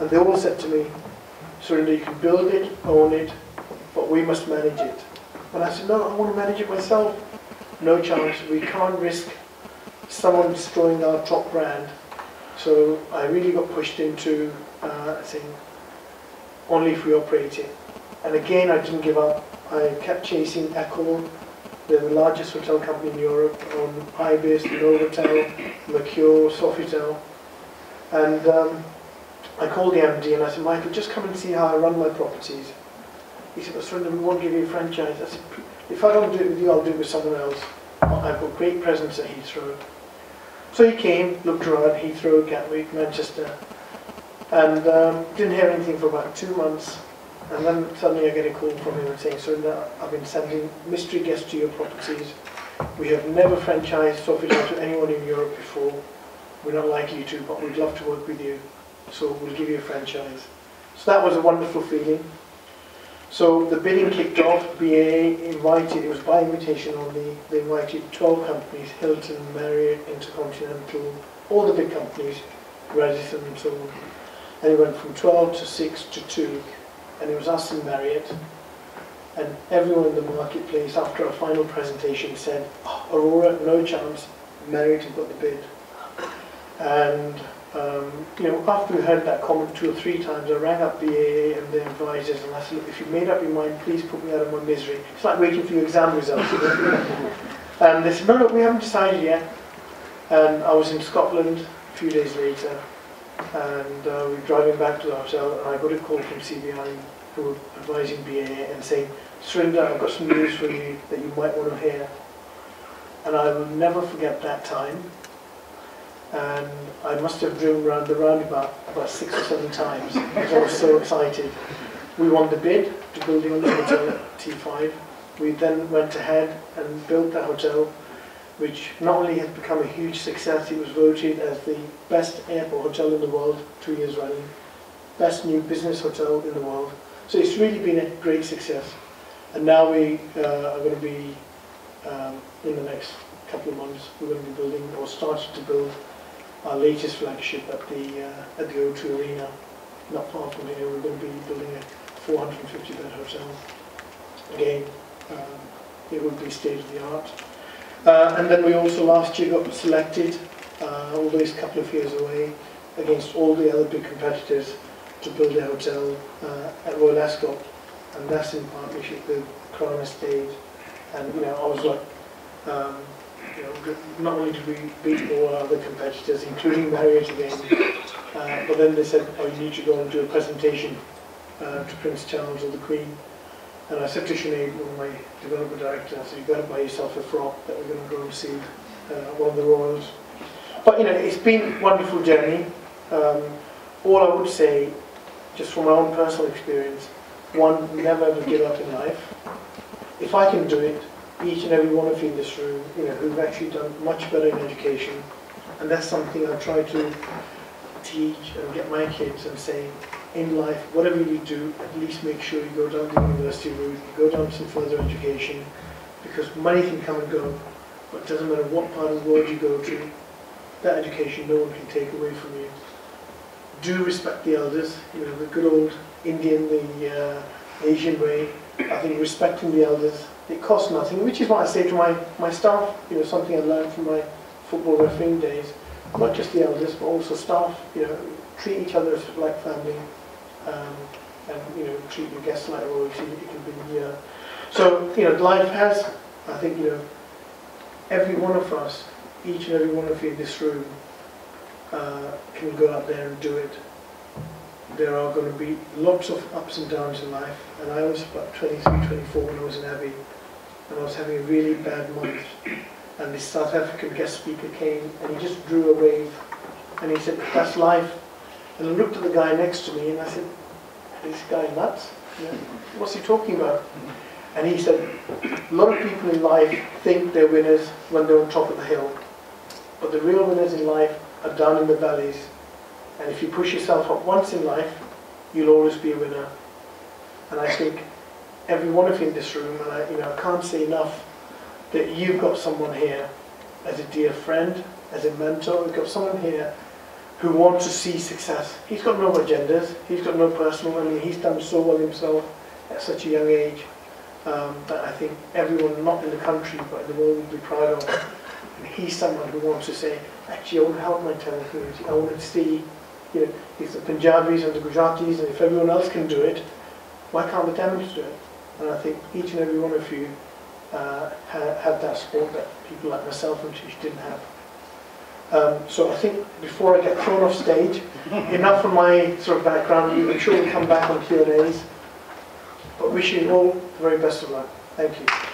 And they all said to me, Surinder, you can build it, own it, but we must manage it. And I said, no, I want to manage it myself. No chance, we can't risk someone destroying our top brand. So I really got pushed into saying, only if we operate it. And again, I didn't give up. I kept chasing Accor. They're the largest hotel company in Europe, on Ibis, Novotel, Mercure, Sofitel. And I called the MD and I said, Michael, just come and see how I run my properties. He said, well, Surinder, we won't give you a franchise. I said, if I don't do it with you, I'll do it with someone else. I've got great presence at Heathrow. So he came, looked around Heathrow, Gatwick, Manchester, and didn't hear anything for about 2 months. And then suddenly I get a call from him and saying, Surinder, I've been sending mystery guests to your properties. We have never franchised Sofitel to anyone in Europe before. We're not likely to, but we'd love to work with you. So we'll give you a franchise. So that was a wonderful feeling. So the bidding kicked off. BAA invited, it was by invitation only, they invited 12 companies, Hilton, Marriott, Intercontinental, all the big companies, Radisson and so on. And it went from 12 to 6 to 2. And it was us and Marriott. And everyone in the marketplace, after our final presentation, said, oh, Arora, no chance, Marriott have got the bid. And you know, after we heard that comment 2 or 3 times, I rang up BAA and their advisors and I said, look, if you've made up your mind, please put me out of my misery. It's like waiting for your exam results. And they said, no, we haven't decided yet. And I was in Scotland a few days later, and we were driving back to the hotel, and I got a call from CBI, who were advising BAA and saying, Surinder, I've got some news for you that you might want to hear. And I will never forget that time. And I must have driven around the roundabout about 6 or 7 times because I was so excited. We won the bid to build the only hotel at T5. We then went ahead and built the hotel, which not only has become a huge success, it was voted as the best airport hotel in the world 2 years running, best new business hotel in the world. So it's really been a great success. And now we are going to be, in the next couple of months, we're going to be building, or started to build, our latest flagship at the O2 Arena, not far from here. We're going to be building a 450-bed hotel. Again, it would be state-of-the-art. And then we also last year got selected, although it's a couple of years away, against all the other big competitors to build a hotel at Royal Ascot, and that's in partnership with Crown Estate. And you know, I was like, you know, not only did we beat all our other competitors, including Marriott again, but then they said, oh, you need to go and do a presentation to Prince Charles or the Queen. And I said to Sinead, one of my development directors, I said, you've got to buy yourself a frock that we're going to go and see one of the royals. But you know, it's been a wonderful journey. All I would say, just from my own personal experience, one, never ever give up in life. If I can do it, each and every one of you in this room, you know, who've actually done much better in education, and that's something I try to teach and get my kids and say, in life, whatever you do, at least make sure you go down the university route, you go down some further education, because money can come and go, but it doesn't matter what part of the world you go to, that education no one can take away from you. Do respect the elders, you know, the good old Indian, the Asian way. I think respecting the elders, it costs nothing, which is what I say to my staff, you know, something I learned from my football refereeing days, not just the elders, but also staff, you know, treat each other as like family, and, you know, treat your guests like royalty. It can be, so, you know, life has, I think, you know, every one of us, each and every one of you in this room, can go out there and do it. There are going to be lots of ups and downs in life, and I was about 23, 24 when I was in Abbey, and I was having a really bad month, and this South African guest speaker came, and he just drew a wave, and he said, that's life. And I looked at the guy next to me, and I said, this guy nuts? You know, what's he talking about? And he said, a lot of people in life think they're winners when they're on top of the hill, but the real winners in life are down in the valleys. And if you push yourself up once in life, you'll always be a winner. And I think every one of you in this room, and I can't say enough that you've got someone here as a dear friend, as a mentor. We've got someone here who want to see success. He's got no agendas, he's got no personal, I mean, he's done so well himself at such a young age that I think everyone, not in the country, but in the world, would be proud of. And he's someone who wants to say, actually, I want to help my Tamil community. I want to see, you know, if the Punjabis and the Gujaratis and if everyone else can do it, why can't the Tamils do it? And I think each and every one of you have that support that people like myself and Tish didn't have. So I think before I get thrown off stage, enough from my sort of background. I'm sure we'll come back on Q&As. But wishing you all the very best of luck. Thank you.